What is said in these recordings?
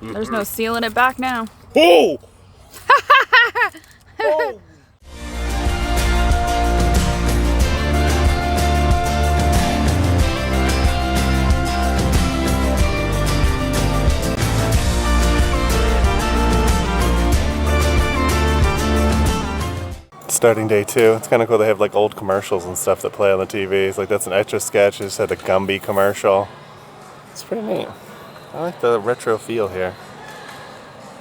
There's no sealing it back now. Oh! Oh! Starting day 2. It's kind of cool. They have like old commercials and stuff that play on the TVs. Like that's an Etch a Sketch. They just had a Gumby commercial. It's pretty neat. I like the retro feel here.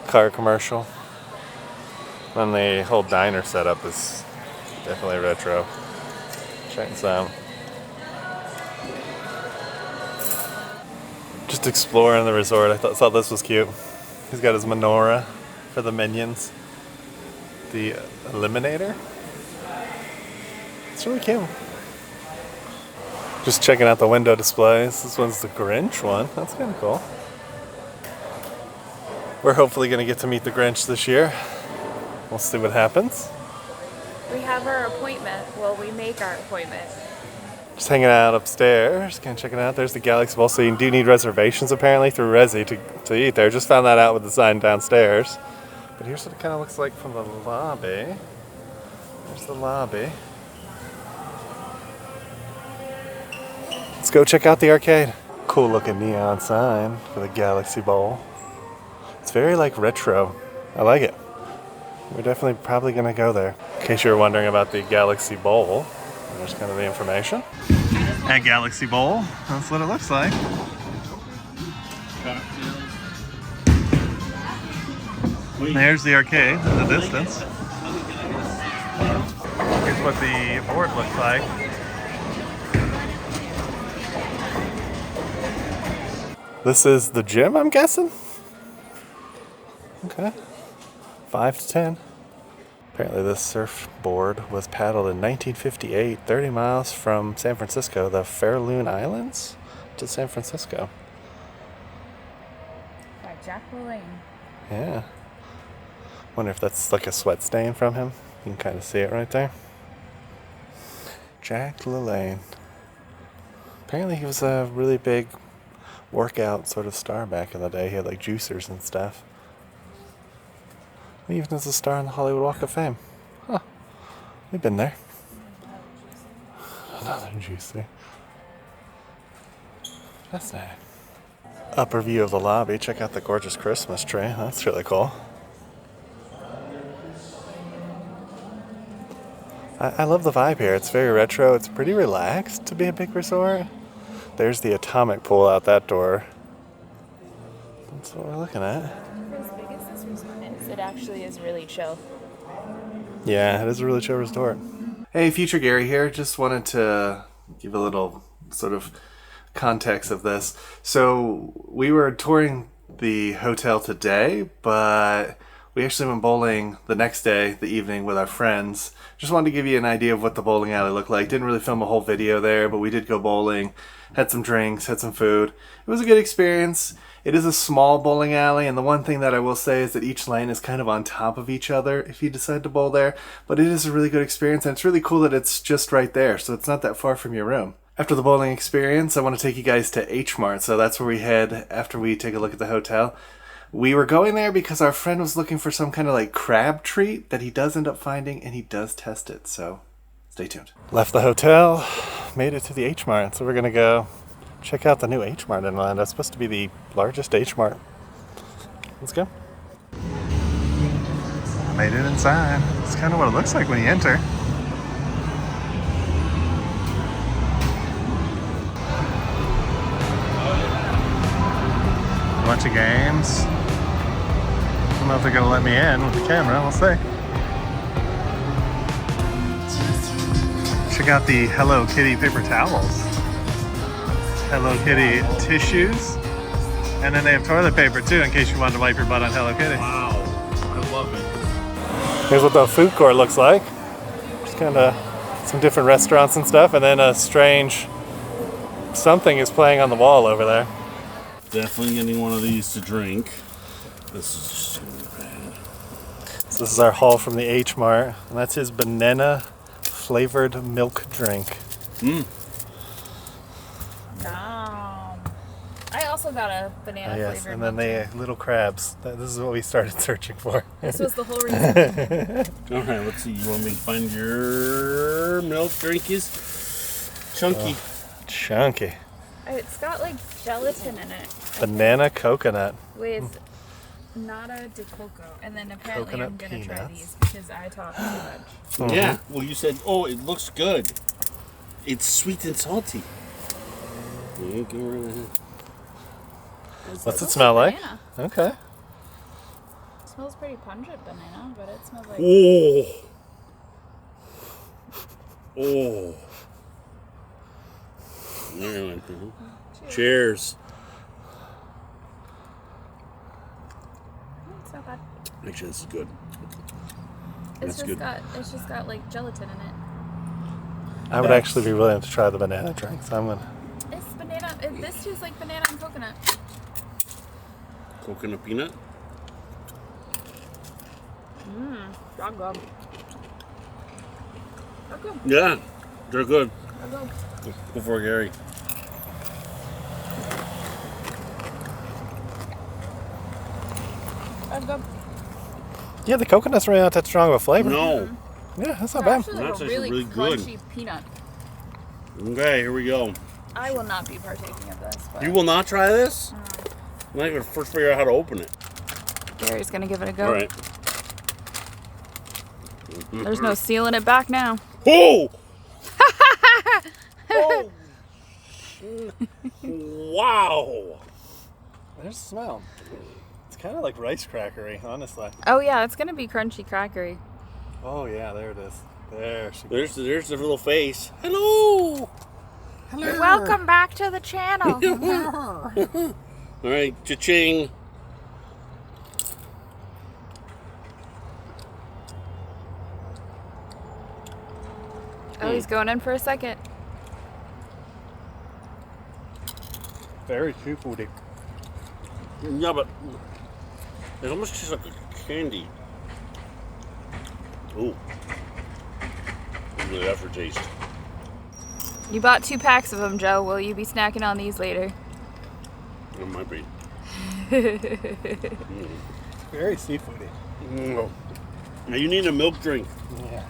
Car commercial. And the whole diner setup is definitely retro. Check this out. Just exploring the resort. I thought this was cute. He's got his menorah for the minions. The Eliminator. It's really cute. Just checking out the window displays. This one's the Grinch one. That's kind of cool. We're hopefully going to get to meet the Grinch this year. We'll see what happens. We have our appointment. Well, we make our appointment. Just hanging out upstairs, kind of checking out. There's the Galaxy Bowl. So you do need reservations apparently through Resi to eat there. Just found that out with the sign downstairs. But here's what it kind of looks like from the lobby. There's the lobby. Let's go check out the arcade. Cool looking neon sign for the Galaxy Bowl. It's very like retro. I like it. We're definitely probably gonna go there. In case you were wondering about the Galaxy Bowl, there's kind of the information. At Galaxy Bowl, that's what it looks like. There's the arcade in the distance. Here's what the board looks like. This is the gym, I'm guessing? Okay. 5 to 10. Apparently this surfboard was paddled in 1958, 30 miles from San Francisco, the Fairloon Islands to San Francisco. By Jack LaLanne. Yeah. Wonder if that's like a sweat stain from him. You can kind of see it right there. Jack LaLanne. Apparently he was a really big workout sort of star back in the day. He had like juicers and stuff. He even has a star on the Hollywood Walk of Fame. Huh. We've been there. Another juicer. That's nice. Upper view of the lobby. Check out the gorgeous Christmas tree. That's really cool. I love the vibe here. It's very retro. It's pretty relaxed to be a big resort. There's the atomic pool out that door. That's what we're looking at. As big as this resort is, it actually is really chill. Yeah, it is a really chill resort. Hey, Future Gary here. Just wanted to give a little sort of context of this. So we were touring the hotel today, but we actually went bowling the next day, the evening, with our friends. Just wanted to give you an idea of what the bowling alley looked like. Didn't really film a whole video there, but we did go bowling, had some drinks, had some food. It was a good experience. It is a small bowling alley, and the one thing that I will say is that each lane is kind of on top of each other if you decide to bowl there. But it is a really good experience, and it's really cool that it's just right there, so it's not that far from your room. After the bowling experience, I want to take you guys to H Mart, so that's where we head after we take a look at the hotel. We were going there because our friend was looking for some kind of like crab treat that he does end up finding, and he does test it, so stay tuned. Left the hotel, made it to the H Mart, so we're going to go check out the new H Mart in Orlando. It's supposed to be the largest H Mart. Let's go. Made it inside. It's kind of what it looks like when you enter. A bunch of games. I don't know if they're gonna let me in with the camera. We'll see. Check out the Hello Kitty paper towels. Hello Kitty tissues. And then they have toilet paper too, in case you wanted to wipe your butt on Hello Kitty. Wow, I love it. Here's what the food court looks like. Just kind of some different restaurants and stuff, and then a strange something is playing on the wall over there. Definitely getting one of these to drink. This is just bad. So this is our haul from the H Mart, and that's his banana flavored milk drink. I also got a banana Yes, flavored and then milk the little crabs. This is what we started searching for. This was the whole reason. All right, let's see. You want me to find your milk drink is chunky. Chunky. It's got like gelatin in it Banana coconut. with nata de coco. And then apparently Coconut I'm going to try peanuts. these because I talk too much. Yeah. Well, you said, oh, it looks good. It's sweet and salty. Yeah, go right ahead. What's it smell like? Banana. Okay. It smells pretty pungent banana, but it smells like... Oh. Oh. Yeah, cheers. It's not bad. Actually, this is good. It's That's good. It's just got like gelatin in it. I would actually be willing to try the banana drink, so I'm gonna. It's banana. This tastes like banana and coconut. Coconut peanut. They're good. They're good. Yeah, they're good. They're good. Go for it, Gary. They're good. Yeah, the coconut's really not that strong of a flavor. No. Yeah, that's not They're bad. actually like That's a actually really really good. crunchy peanut. Okay, here we go. I will not be partaking of this. But You will not try this? I'm not gonna first figure out how to open it. Gary's gonna give it a go. All right. There's no sealing it back now. Oh! Oh! Wow! There's the smell. It's kind of like rice crackery, honestly. Oh yeah, it's gonna be crunchy crackery. Oh yeah, there it is. There she There's the little face. Hello! Welcome back to the channel. All right, cha-ching. Oh, he's going in for a second. Very seafoody. Yeah, but it almost tastes like a candy. Ooh. Really aftertaste. You bought 2 packs of them, Joe. Will you be snacking on these later? It might be. Very seafoody. Mm. Now you need a milk drink. Yeah.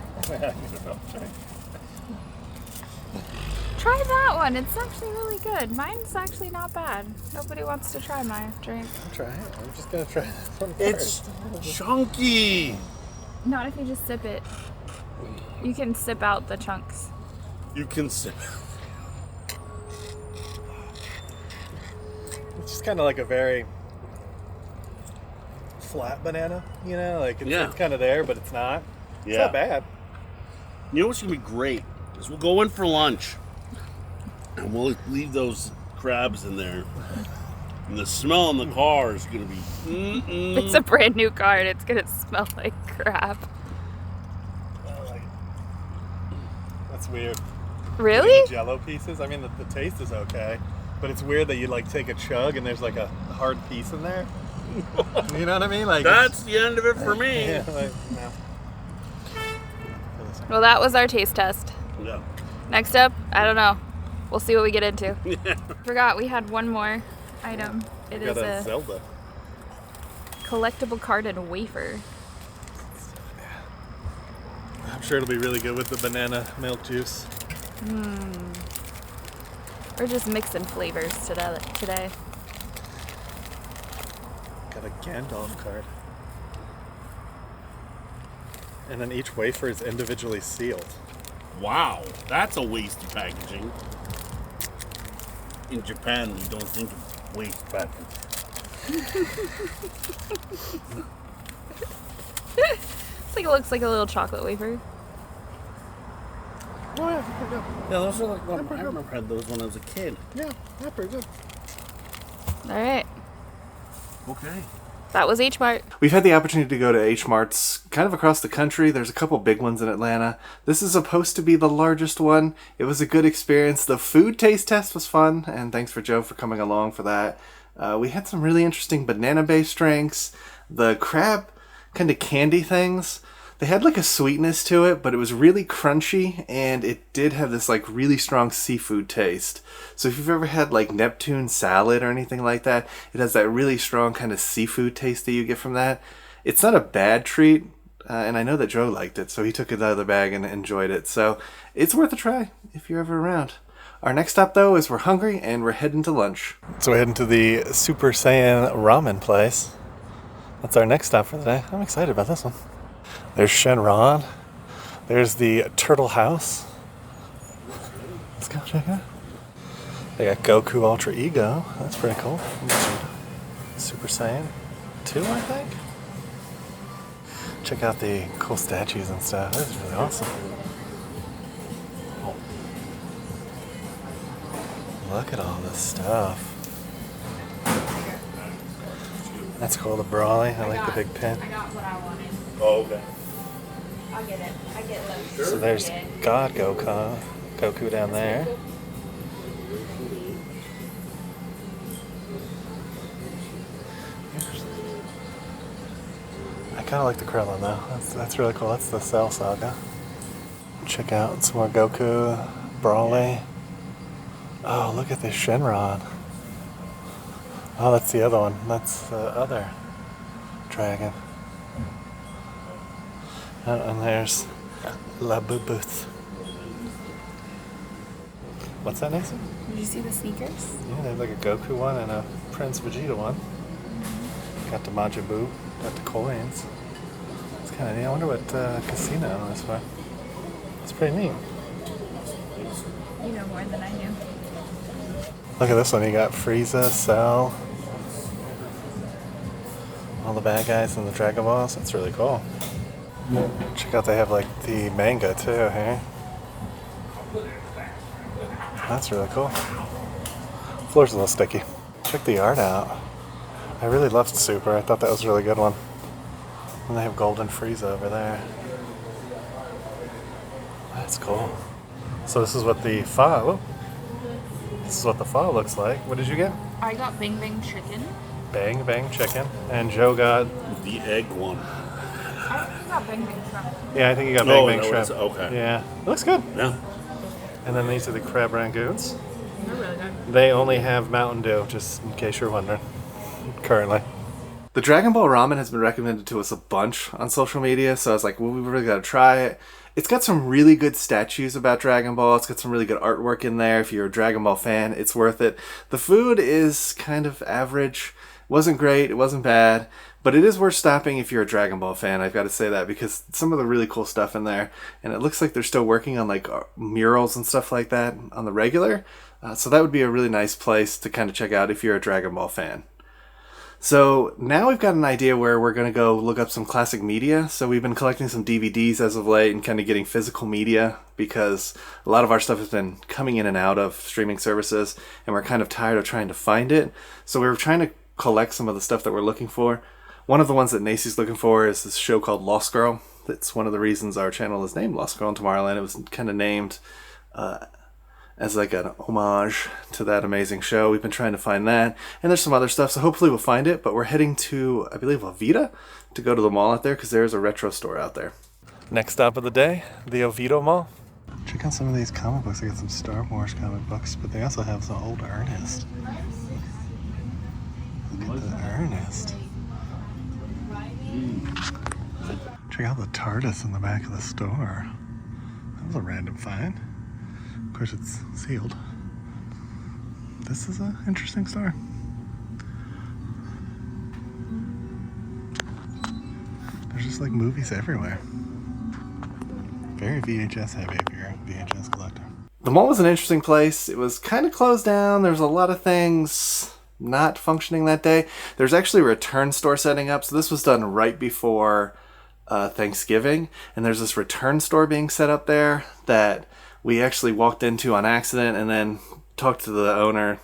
Try that one. It's actually really good. Mine's actually not bad. Nobody wants to try my drink. Try it. I'm just gonna try this one It's first. chunky. Not if you just sip it. You can sip out the chunks. You can sip. It's just kind of like a very flat banana, you know? Like it's kind of there, but it's not. It's Yeah. not bad. You know what's gonna be great is we'll go in for lunch and we'll leave those crabs in there. And the smell in the car is gonna be. It's a brand new car and it's gonna smell like crap. That's weird. Really? The Jello pieces. I mean, the taste is okay, but it's weird that you like take a chug and there's like a hard piece in there. You know what I mean? Like That's the end of it for me. yeah, like, no. Well, that was our taste test. Yeah. Next up, I don't know. We'll see what we get into. Forgot we had one more item. It is Got a Zelda. collectible card and wafer. I'm sure it'll be really good with the banana milk juice. We're just mixing flavors today. Got a Gandalf card. And then each wafer is individually sealed. Wow, that's a wasted packaging. In Japan, we don't think of waste packaging. It looks like a little chocolate wafer. Oh yeah, pretty good. Yeah, those are like. I remember had those when I was a kid. Yeah, pretty good. All right. Okay. That was H Mart. We've had the opportunity to go to H Marts kind of across the country. There's a couple big ones in Atlanta. This is supposed to be the largest one. It was a good experience. The food taste test was fun, and thanks for Joe for coming along for that. We had some really interesting banana-based drinks. The crab kind of candy things. They had like a sweetness to it, but it was really crunchy, and it did have this like really strong seafood taste. So if you've ever had like Neptune salad or anything like that, it has that really strong kind of seafood taste that you get from that. It's not a bad treat, and I know that Joe liked it, so he took it out of the bag and enjoyed it. So it's worth a try if you're ever around. Our next stop, though, is we're hungry and we're heading to lunch. So we're heading to the Soupa Saiyan ramen place. That's our next stop for the day. I'm excited about this one. There's Shenron. There's the Turtle House. Let's go check it out. They got Goku Ultra Ego. That's pretty cool. Super Saiyan 2, I think. Check out the cool statues and stuff. This is really awesome. Look at all this stuff. That's cool, the brawly. I like the big pin. I got what I wanted. Oh, okay. I'll get it. I get it. So there's God Goku down there. I kind of like the Krillin though. That's really cool. That's the Cell Saga. Check out some more Goku, Brawly. Oh, look at this Shenron. Oh, that's the other one. That's the other dragon. And there's La Bubuth. What's that, Nathan? Did you see the sneakers? Yeah, there's like a Goku one and a Prince Vegeta one. Got the Majin Buu. Got the coins. It's kind of neat. I wonder what casino is for. It's pretty neat. You know more than I do. Look at this one. You got Frieza, Cell, all the bad guys and the Dragon Balls. That's really cool. Check out, they have like the manga too here. That's really cool. Floor's a little sticky. Check the art out. I really loved Super. I thought that was a really good one. And they have Golden Frieza over there. That's cool. So this is what the file. This is what the file looks like. What did you get? I got Bang Bang Chicken. Bang Bang Chicken. And Joe got... The egg one. I think you got Bang Bang Shrimp. Yeah, I think you got Bang Bang no, Shrimp. okay. Yeah. It looks good. Yeah. And then these are the crab rangoons. They're really good. They only have Mountain Dew, just in case you're wondering. Currently. The Dragon Ball ramen has been recommended to us a bunch on social media, so I was like, well, we really gotta try it. It's got some really good statues about Dragon Ball. It's got some really good artwork in there. If you're a Dragon Ball fan, it's worth it. The food is kind of average. It wasn't great, it wasn't bad, but it is worth stopping if you're a Dragon Ball fan. I've got to say that, because some of the really cool stuff in there, and it looks like they're still working on like murals and stuff like that on the regular. So that would be a really nice place to kind of check out if you're a Dragon Ball fan. So now we've got an idea where we're going to go look up some classic media. So we've been collecting some DVDs as of late and kind of getting physical media, because a lot of our stuff has been coming in and out of streaming services, and we're kind of tired of trying to find it. So we were trying to collect some of the stuff that we're looking for. One of the ones that Nacy's looking for is this show called Lost Girl. That's one of the reasons our channel is named Lostgirlintomorrowland. It was kind of named as like an homage to that amazing show. We've been trying to find that, and there's some other stuff, so hopefully we'll find it. But we're heading to, I believe, Oviedo to go to the mall out there, because there's a retro store out there. Next stop of the day, the Oviedo Mall. Check out some of these comic books. They got some Star Wars comic books, but they also have some old Ernest. Look at the Ernest. Check out the TARDIS in the back of the store. That was a random find. Of course, it's sealed. This is an interesting store. There's just like movies everywhere. Very VHS heavy if you're a VHS collector. The mall was an interesting place. It was kind of closed down. There's a lot of things not functioning that day. There's actually a return store setting up. So this was done right before Thanksgiving. And there's this return store being set up there that we actually walked into on accident, and then talked to the owner,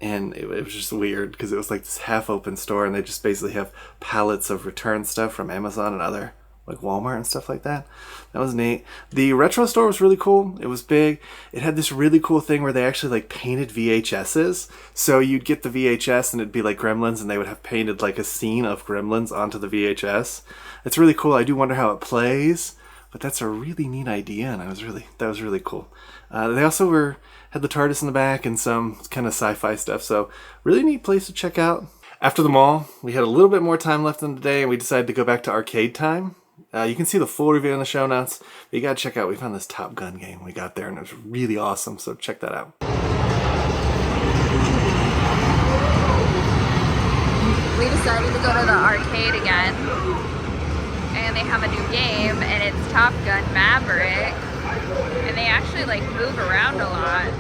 and it was just weird because it was like this half-open store, and they just basically have pallets of return stuff from Amazon and other like Walmart and stuff like that. That was neat. The retro store was really cool. It was big. It had this really cool thing where they actually like painted VHSs. So you'd get the VHS and it'd be like Gremlins, and they would have painted like a scene of Gremlins onto the VHS. It's really cool. I do wonder how it plays, but that's a really neat idea, and that was really cool. They also had the TARDIS in the back and some kind of sci-fi stuff. So really neat place to check out. After the mall, we had a little bit more time left in the day, and we decided to go back to arcade time. You can see the full review in the show notes, but you gotta check out, we found this Top Gun game we got there, and it was really awesome, so check that out. We decided to go to the arcade again, and they have a new game, and it's Top Gun Maverick, and they actually like move around a lot.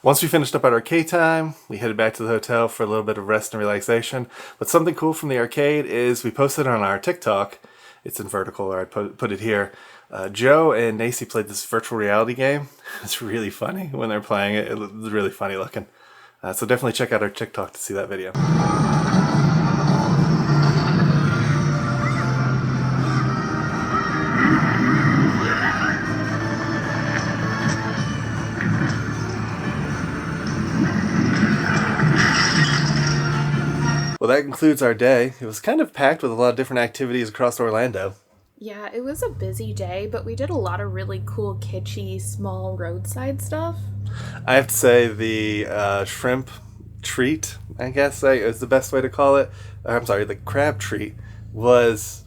Once we finished up at arcade time, we headed back to the hotel for a little bit of rest and relaxation. But something cool from the arcade is we posted on our TikTok, it's in vertical, or I put it here. Joe and Nacy played this virtual reality game. It's really funny when they're playing it. It was really funny looking. So definitely check out our TikTok to see that video. Well, that concludes our day. It was kind of packed with a lot of different activities across Orlando. Yeah, it was a busy day, but we did a lot of really cool, kitschy, small roadside stuff. I have to say the shrimp treat, I guess is the best way to call it. I'm sorry, the crab treat was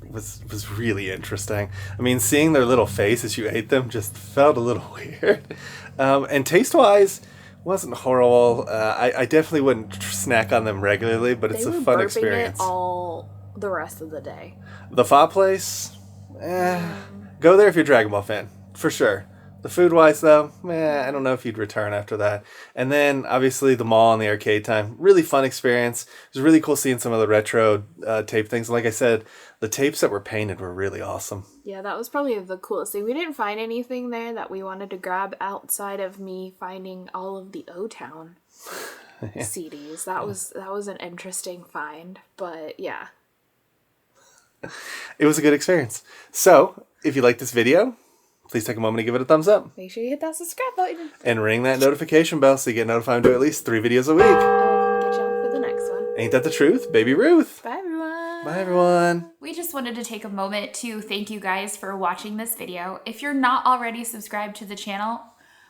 really interesting. I mean, seeing their little face as you ate them just felt a little weird. And taste-wise, wasn't horrible. I definitely wouldn't snack on them regularly, but it's a fun experience. It all the rest of the day. The pho place, go there if you're a Dragon Ball fan, for sure. The food-wise, though, I don't know if you'd return after that. And then, obviously, the mall and the arcade time. Really fun experience. It was really cool seeing some of the retro tape things. Like I said, the tapes that were painted were really awesome. Yeah, that was probably the coolest thing. We didn't find anything there that we wanted to grab outside of me finding all of the O-Town CDs. That was an interesting find, but yeah. It was a good experience. So, if you like this video, please take a moment to give it a thumbs up. Make sure you hit that subscribe button. And ring that notification bell so you get notified when we do at least 3 videos a week. Get you out for the next one. Ain't that the truth, Baby Ruth? Bye, everyone. Bye, everyone. We just wanted to take a moment to thank you guys for watching this video. If you're not already subscribed to the channel,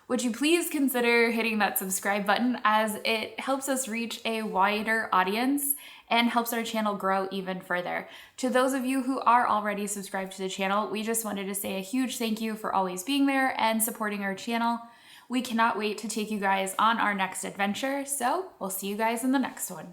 would you please consider hitting that subscribe button, as it helps us reach a wider audience and helps our channel grow even further. To those of you who are already subscribed to the channel, we just wanted to say a huge thank you for always being there and supporting our channel. We cannot wait to take you guys on our next adventure, so we'll see you guys in the next one.